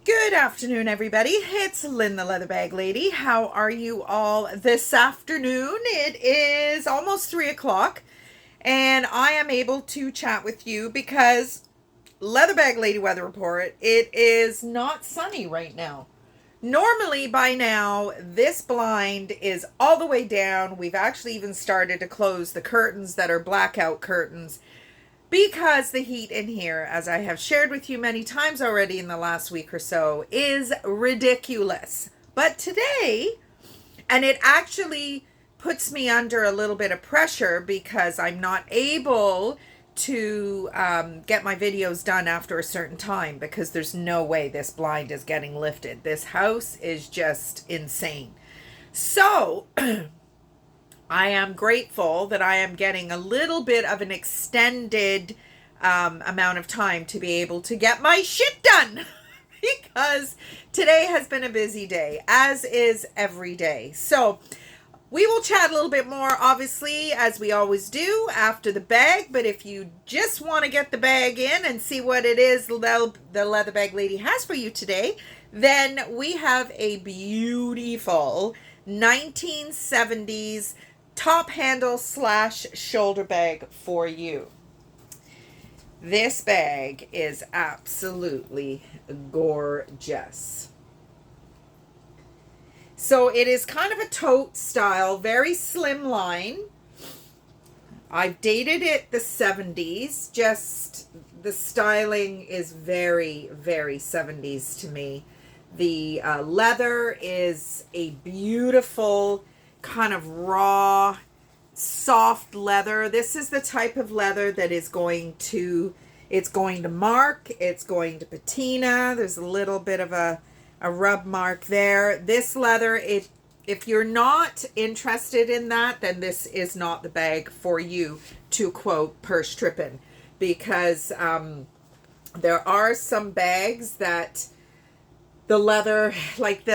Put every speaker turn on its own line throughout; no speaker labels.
Good afternoon, everybody. It's Lynn, the Leather Bag Lady. How are you all this afternoon? It is almost 3 o'clock, and I am able to chat with you because Leather Bag Lady weather report, it is not sunny right now. Normally, by now, this blind is all the way down. We've actually even started to close the curtains that are blackout curtains because the heat in here, as I have shared with you many times already in the last week or so, is ridiculous. But today, and it actually puts me under a little bit of pressure because I'm not able to get my videos done after a certain time because there's no way this blind is getting lifted. This house is just insane. So I am grateful that I am getting a little bit of an extended amount of time to be able to get my shit done because today has been a busy day, as is every day. So we will chat a little bit more, obviously, as we always do after the bag. But if you just want to get the bag in and see what it is the Leather Bag Lady has for you today, then we have a beautiful 1970s top handle / shoulder bag for you. This bag is absolutely gorgeous. So it is kind of a tote style, very slim line. I've dated it the 70s. Just the styling is very, very 70s to me. The leather is a beautiful kind of raw, soft leather. This is the type of leather that is going to, it's going to mark, it's going to patina. There's a little bit of a rub mark there. This leather, if you're not interested in that, then this is not the bag for you, to quote Purse Trippin', because there are some bags that the leather, like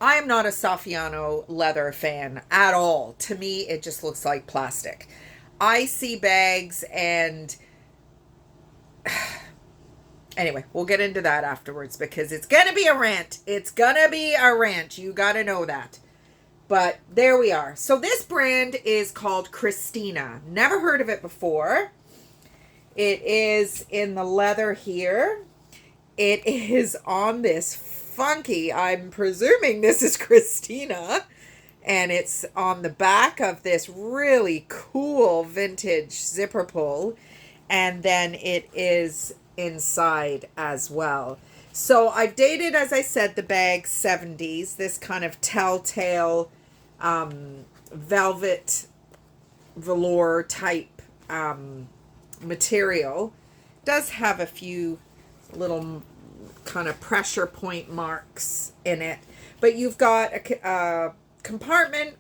I am not a Saffiano leather fan at all. To me, it just looks like plastic. I see bags and anyway, we'll get into that afterwards because it's going to be a rant. It's going to be a rant. You got to know that. But there we are. So this brand is called Cristina. Never heard of it before. It is in the leather here. It is on this funky, I'm presuming this is Cristina, and it's on the back of this really cool vintage zipper pull, and then it is inside as well. So I've dated, as I said, the bag 70s, this kind of telltale velvet velour type material. Does have a few little kind of pressure point marks in it, but you've got a compartment,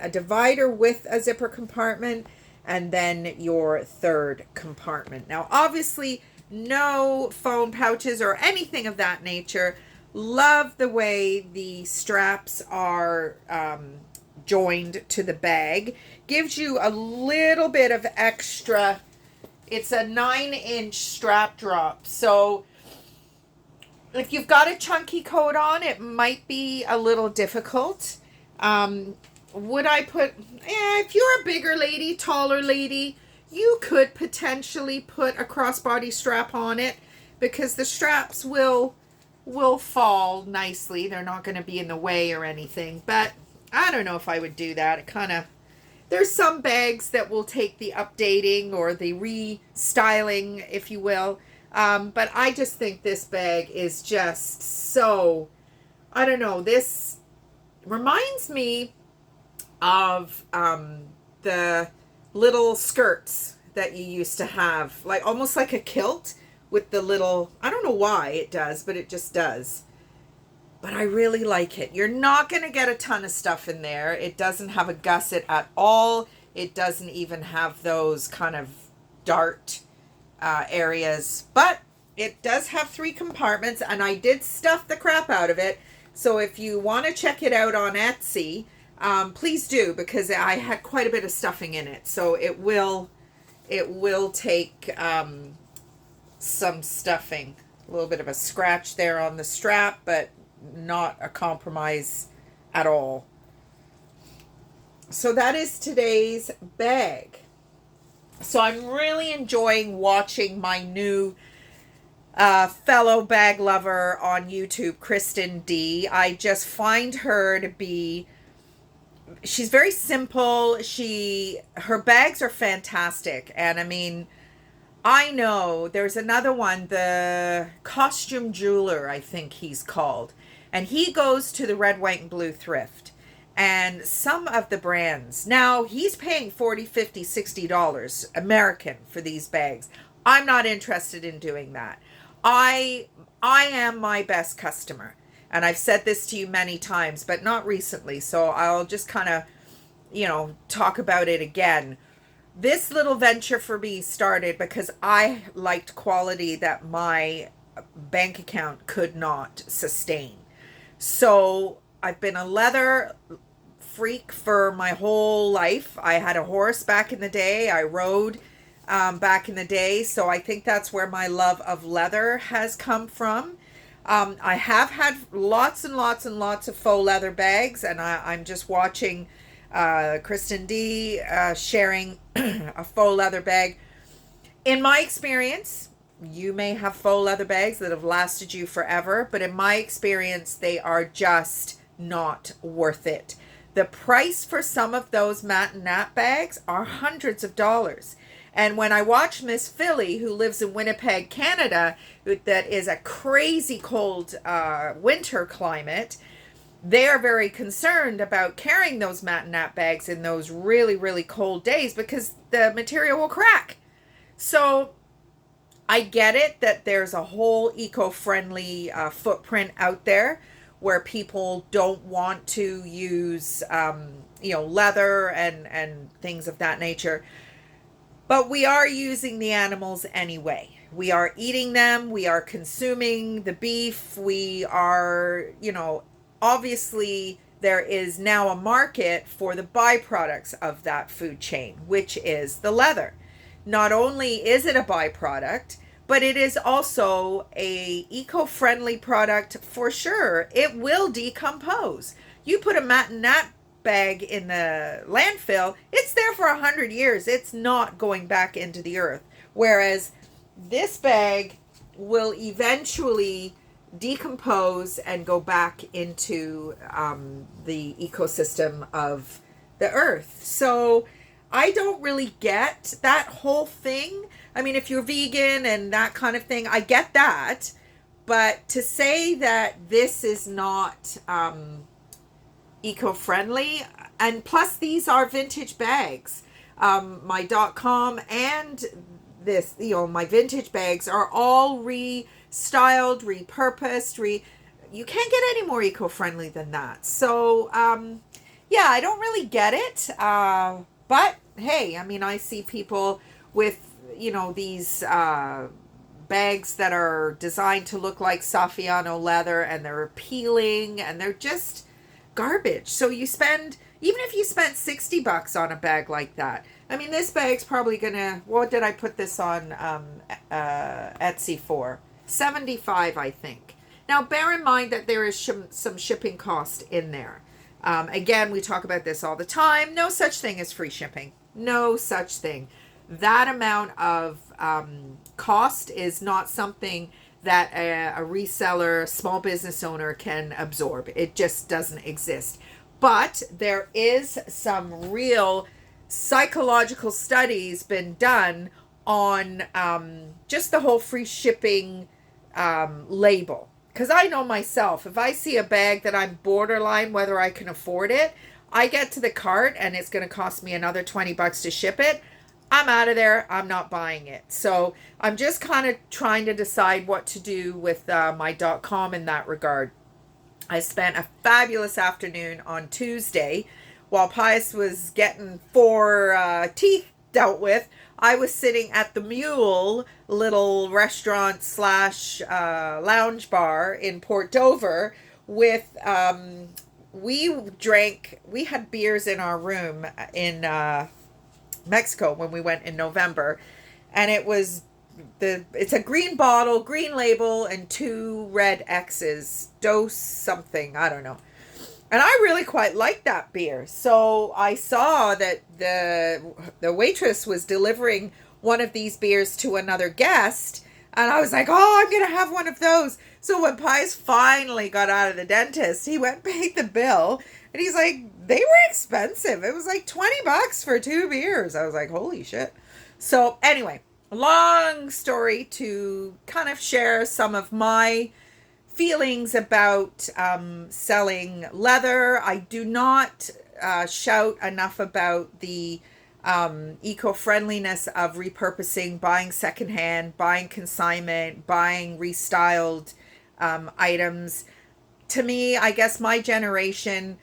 a divider with a zipper compartment, and then your third compartment. Now obviously no phone pouches or anything of that nature. Love the way the straps are joined to the bag. Gives you a little bit of extra. It's a 9-inch strap drop, so if you've got a chunky coat on, it might be a little difficult. Would I put, if you're a bigger lady, taller lady, you could potentially put a crossbody strap on it because the straps will fall nicely. They're not going to be in the way or anything, but I don't know if I would do that. It kind of, there's some bags that will take the updating or the restyling, if you will. But I just think this bag is just so, I don't know, this reminds me of the little skirts that you used to have, like almost like a kilt with the little, I don't know why it does, but it just does. But I really like it. You're not going to get a ton of stuff in there. It doesn't have a gusset at all. It doesn't even have those kind of dart areas, but it does have 3 compartments, and I did stuff the crap out of it. So if you want to check it out on Etsy, please do, because I had quite a bit of stuffing in it. So it will take some stuffing A little bit of a scratch there on the strap, but not a compromise at all. So that is today's bag. So I'm really enjoying watching my new fellow bag lover on YouTube, Kristen D. I just find her to be, she's very simple. Her bags are fantastic. And I mean, I know there's another one, the Costume Jeweler, I think he's called. And he goes to the red, white, and blue thrift. And some of the brands, now he's paying $40, $50, $60 American for these bags. I'm not interested in doing that. I am my best customer. And I've said this to you many times, but not recently. So I'll just kind of, talk about it again. This little venture for me started because I liked quality that my bank account could not sustain. So I've been a leather freak for my whole life. I had a horse back in the day. I rode back in the day. So I think that's where my love of leather has come from. I have had lots and lots and lots of faux leather bags, and I'm just watching Kristen D sharing a faux leather bag. In my experience, you may have faux leather bags that have lasted you forever, but in my experience, they are just not worth it. The price for some of those Matt and Nat bags are hundreds of dollars. And when I watch Miss Philly, who lives in Winnipeg, Canada, that is a crazy cold winter climate, they are very concerned about carrying those Matt and Nat bags in those really, really cold days because the material will crack. So I get it that there's a whole eco-friendly footprint out there where people don't want to use, leather and things of that nature. But we are using the animals anyway. We are eating them. We are consuming the beef. We are, obviously there is now a market for the byproducts of that food chain, which is the leather. Not only is it a byproduct, but it is also a eco-friendly product for sure. It will decompose. You put a Matt and Nat bag in the landfill, it's there for 100 years. It's not going back into the earth. Whereas this bag will eventually decompose and go back into the ecosystem of the earth. So I don't really get that whole thing. I mean, if you're vegan and that kind of thing, I get that. But to say that this is not eco-friendly, and plus these are vintage bags. My .com and this, my vintage bags are all restyled, repurposed, you can't get any more eco-friendly than that. So, I don't really get it. But hey, I mean, I see people with, these bags that are designed to look like Saffiano leather, and they're appealing, and they're just garbage. So even if you spent $60 on a bag like that, I mean, this bag's probably gonna, what did I put this on Etsy for? $75, I think. Now, bear in mind that there is some shipping cost in there. Again, we talk about this all the time. No such thing as free shipping. No such thing. That amount of cost is not something that a reseller, small business owner can absorb. It just doesn't exist. But there is some real psychological studies been done on just the whole free shipping label. Because I know myself, if I see a bag that I'm borderline whether I can afford it, I get to the cart and it's going to cost me another $20 to ship it, I'm out of there. I'm not buying it. So I'm just kind of trying to decide what to do with my .com in that regard. I spent a fabulous afternoon on Tuesday while Pius was getting 4 teeth dealt with. I was sitting at the Mule little restaurant slash lounge bar in Port Dover with, we had beers in our room in Mexico when we went in November, and it was it's a green bottle, green label, and 2 red X's. Dose something, I don't know. And I really quite like that beer. So I saw that the waitress was delivering one of these beers to another guest, and I was like, "Oh, I'm gonna have one of those." So when Pius finally got out of the dentist, he went and paid the bill, and he's like, "They were expensive. It was like $20 for 2 beers." I was like, "Holy shit!" So anyway, long story to kind of share some of my feelings about selling leather. I do not shout enough about the eco-friendliness of repurposing, buying secondhand, buying consignment, buying restyled items. To me, I guess my generation,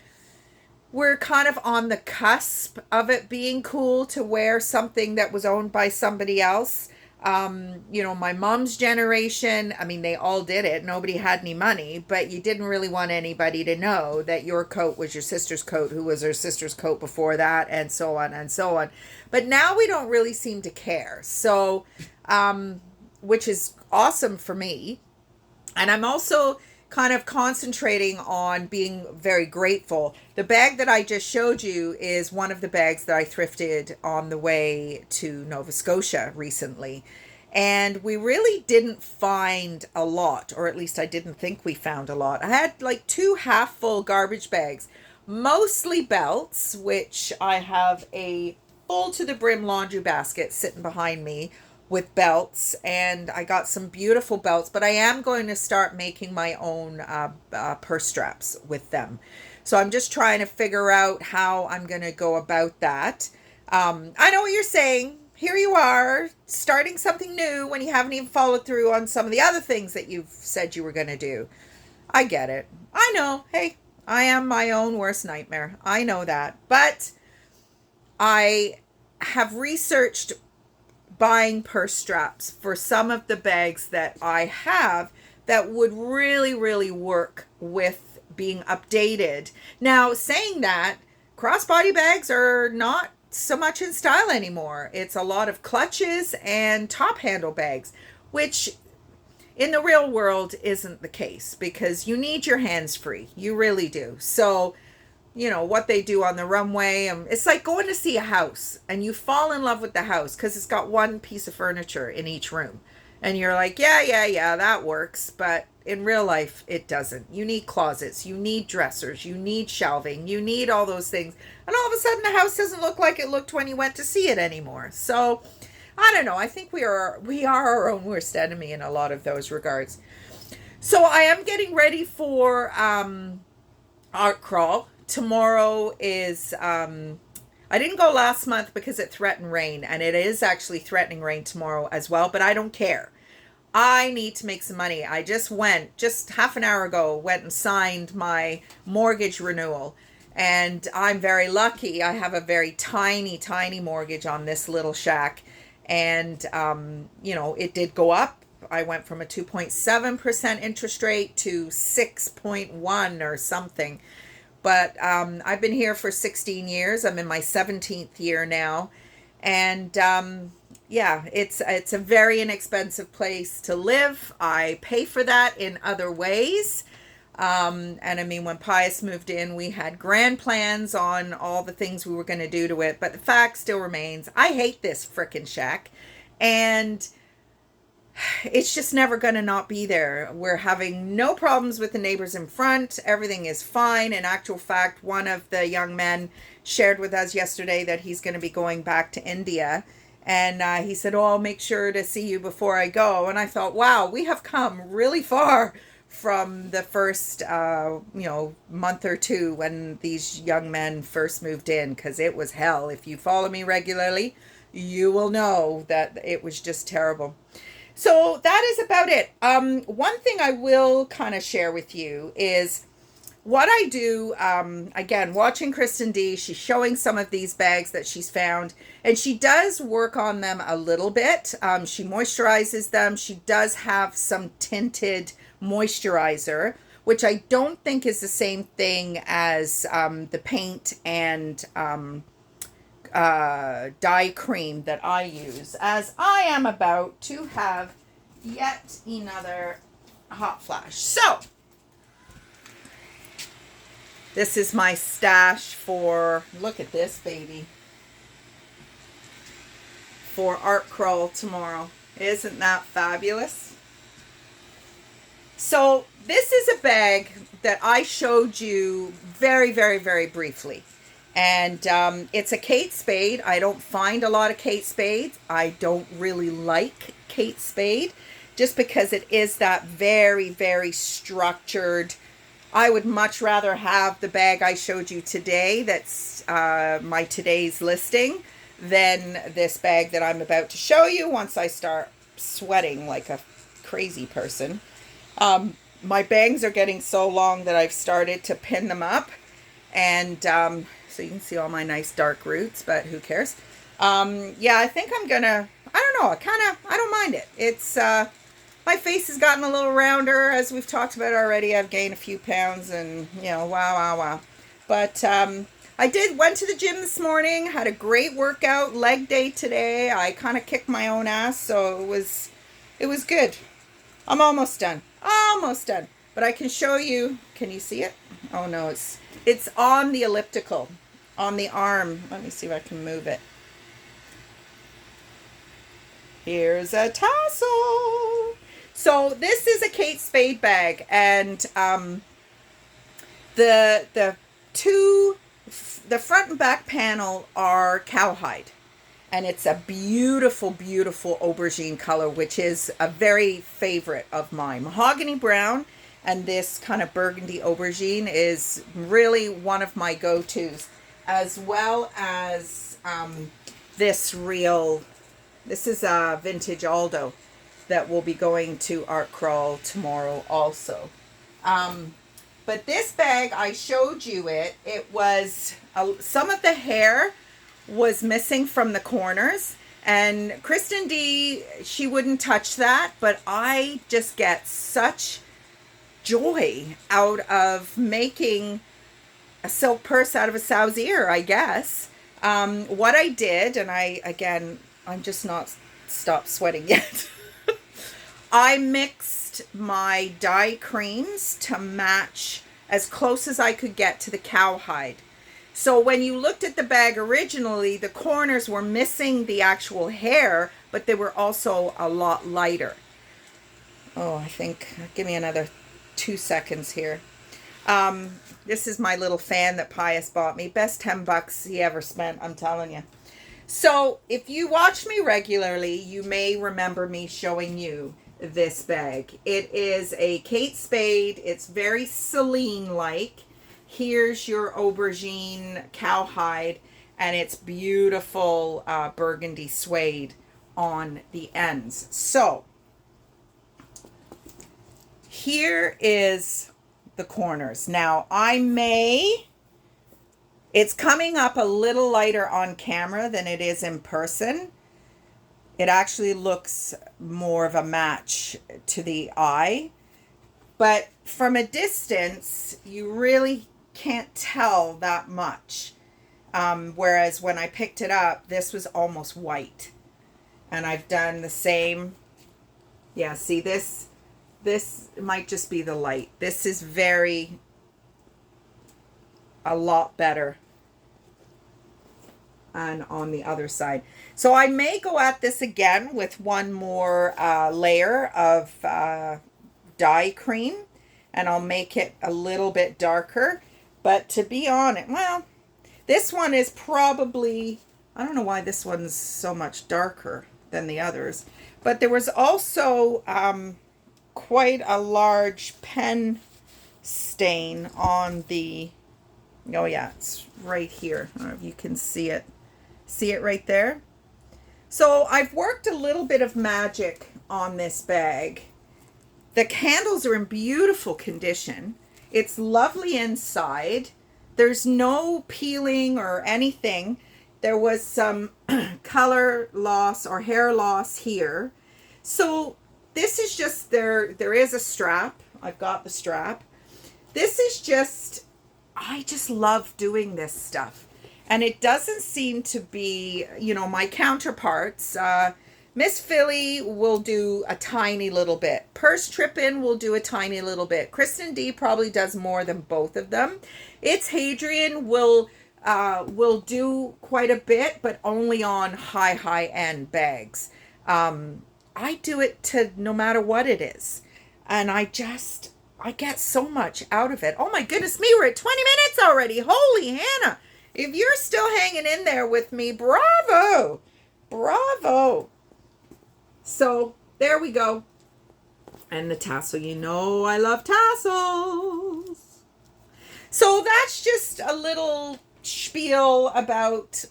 we're kind of on the cusp of it being cool to wear something that was owned by somebody else. My mom's generation, I mean, they all did it. Nobody had any money, but you didn't really want anybody to know that your coat was your sister's coat, who was her sister's coat before that, and so on and so on. But now we don't really seem to care. So, which is awesome for me. And I'm also kind of concentrating on being very grateful. The bag that I just showed you is one of the bags that I thrifted on the way to Nova Scotia recently. And we really didn't find a lot, or at least I didn't think we found a lot. I had like 2 half full garbage bags, mostly belts, which I have a full to the brim laundry basket sitting behind me with belts, and I got some beautiful belts, but I am going to start making my own purse straps with them. So I'm just trying to figure out how I'm going to go about that. I know what you're saying. Here you are, starting something new when you haven't even followed through on some of the other things that you've said you were going to do. I get it. I know. Hey, I am my own worst nightmare. I know that. But I have researched buying purse straps for some of the bags that I have that would really, really work with being updated. Now, saying that, crossbody bags are not so much in style anymore. It's a lot of clutches and top handle bags, which in the real world isn't the case because you need your hands free. You really do. So what they do on the runway. It's like going to see a house and you fall in love with the house because it's got one piece of furniture in each room. And you're like, yeah, that works. But in real life, it doesn't. You need closets. You need dressers. You need shelving. You need all those things. And all of a sudden, the house doesn't look like it looked when you went to see it anymore. So, I don't know. I think we are our own worst enemy in a lot of those regards. So, I am getting ready for Art Crawl. Tomorrow is, I didn't go last month because it threatened rain, and it is actually threatening rain tomorrow as well, but I don't care. I need to make some money. I just half an hour ago, went and signed my mortgage renewal, and I'm very lucky. I have a very tiny, tiny mortgage on this little shack, and, it did go up. I went from a 2.7% interest rate to 6.1 or something. But I've been here for 16 years. I'm in my 17th year now. And it's a very inexpensive place to live. I pay for that in other ways. And I mean, when Pius moved in, we had grand plans on all the things we were going to do to it. But the fact still remains, I hate this frickin' shack. And it's just never going to not be there. We're having no problems with the neighbors in front. Everything is fine. In actual fact, one of the young men shared with us yesterday that he's going to be going back to India. And he said, I'll make sure to see you before I go. And I thought, wow, we have come really far from the first, month or two when these young men first moved in, because it was hell. If you follow me regularly, you will know that it was just terrible. So that is about it. One thing I will kind of share with you is what I do, again, watching Kristen D, she's showing some of these bags that she's found, and she does work on them a little bit. She moisturizes them. She does have some tinted moisturizer, which I don't think is the same thing as the paint and dye cream that I use, as I am about to have yet another hot flash. So this is my stash for, look at this baby, for art crawl tomorrow. Isn't that fabulous? So this is a bag that I showed you very, very, very briefly. And it's a Kate Spade. I don't find a lot of Kate Spades. I don't really like Kate Spade just because it is that very, very structured. I would much rather have the bag I showed you today that's my today's listing than this bag that I'm about to show you once I start sweating like a crazy person. My bangs are getting so long that I've started to pin them up, and so you can see all my nice dark roots, but who cares? Yeah, I think I'm gonna, I don't know, I don't mind it. It's, my face has gotten a little rounder, as we've talked about already. I've gained a few pounds and, you know, wow. But I went to the gym this morning, had a great workout, leg day today. I kind of kicked my own ass, so it was good. I'm almost done. But I can show you, can you see it? Oh no, it's on the elliptical, on the arm. Let me see if I can move it. Here's a tassel. So this is a Kate Spade bag, and the front and back panel are cowhide. And it's a beautiful, beautiful aubergine color, which is a very favorite of mine. Mahogany brown and this kind of burgundy aubergine is really one of my go-tos, as well as this is a vintage Aldo that will be going to Art Crawl tomorrow also. But this bag, I showed you it was, some of the hair was missing from the corners, and Kristen D, she wouldn't touch that, but I just get such joy out of making a silk purse out of a sow's ear, I guess. What I did, and I'm just not stopped sweating yet. I mixed my dye creams to match as close as I could get to the cowhide. So when you looked at the bag originally, the corners were missing the actual hair, but they were also a lot lighter. Oh, I think, give me another 2 seconds here. This is my little fan that Pius bought me. Best $10 he ever spent, I'm telling you. So if you watch me regularly, you may remember me showing you this bag. It is a Kate Spade. It's very Celine-like. Here's your aubergine cowhide, and it's beautiful burgundy suede on the ends. So here is the corners. Now it's coming up a little lighter on camera than it is in person. It actually looks more of a match to the eye, but from a distance, you really can't tell that much. Whereas when I picked it up, this was almost white. And I've done the same. Yeah, see this might just be the light. This is a lot better. And on the other side. So I may go at this again with one more layer of dye cream, and I'll make it a little bit darker. But to be honest, well, this one is probably, I don't know why this one's so much darker than the others, but there was also quite a large pen stain on the, oh yeah, it's right here. I don't know if you can see it. See it right there? So I've worked a little bit of magic on this bag. The candles are in beautiful condition. It's lovely inside. There's no peeling or anything. There was some color loss or hair loss here. So this is just, there is a strap. I've got the strap. This is just, I just love doing this stuff. And it doesn't seem to be, my counterparts. Miss Philly will do a tiny little bit. Purse Trippin will do a tiny little bit. Kristen D probably does more than both of them. It's Hadrian will do quite a bit, but only on high end bags. I do it to no matter what it is. And I get so much out of it. Oh my goodness me, we're at 20 minutes already. Holy Hannah. If you're still hanging in there with me, bravo. Bravo. So there we go. And the tassel, I love tassels. So that's just a little spiel about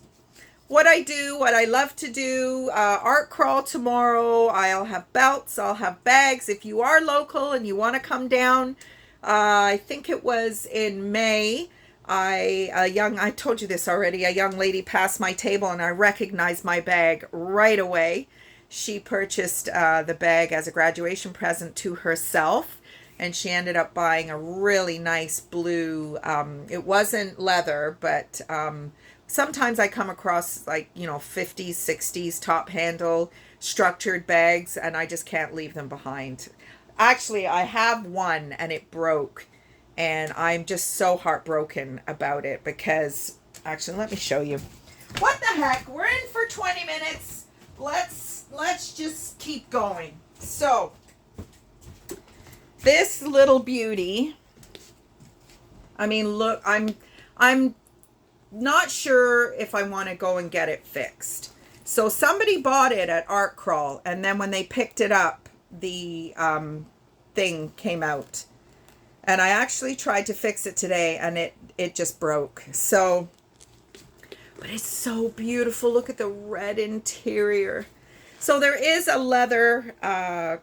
what I do, what I love to do. Art crawl tomorrow. I'll have belts, I'll have bags. If you are local and you want to come down, I think it was in May, I told you this already, a young lady passed my table and I recognized my bag right away. She purchased the bag as a graduation present to herself, and she ended up buying a really nice blue, it wasn't leather, but sometimes I come across 50s, 60s top handle structured bags, and I just can't leave them behind. Actually, I have one and it broke, and I'm just so heartbroken about it because, actually, let me show you. What the heck? We're in for 20 minutes. Let's just keep going. So, this little beauty, look, I'm not sure if I want to go and get it fixed. So somebody bought it at Art Crawl, and then when they picked it up, the thing came out. And I actually tried to fix it today, and it just broke. So, but it's so beautiful. Look at the red interior. So there is a leather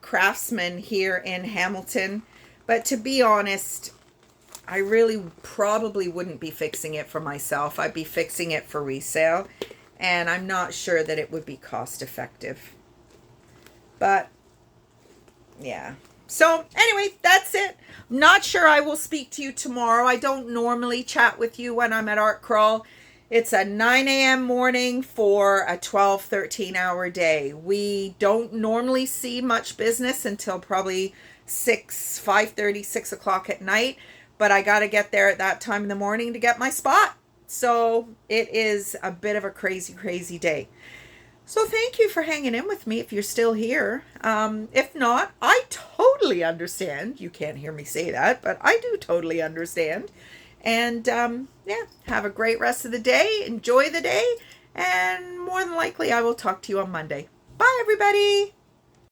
craftsman here in Hamilton, but to be honest, I really probably wouldn't be fixing it for myself. I'd be fixing it for resale, and I'm not sure that it would be cost effective. But yeah. So anyway, that's it. I'm not sure I will speak to you tomorrow. I don't normally chat with you when I'm at Art Crawl. It's a 9 a.m. morning for a 12, 13-hour day. We don't normally see much business until probably 5:30, 6 o'clock at night. But I got to get there at that time in the morning to get my spot. So it is a bit of a crazy, crazy day. So thank you for hanging in with me if you're still here. If not, I totally understand. You can't hear me say that, but I do totally understand. And have a great rest of the day. Enjoy the day. And more than likely, I will talk to you on Monday. Bye, everybody.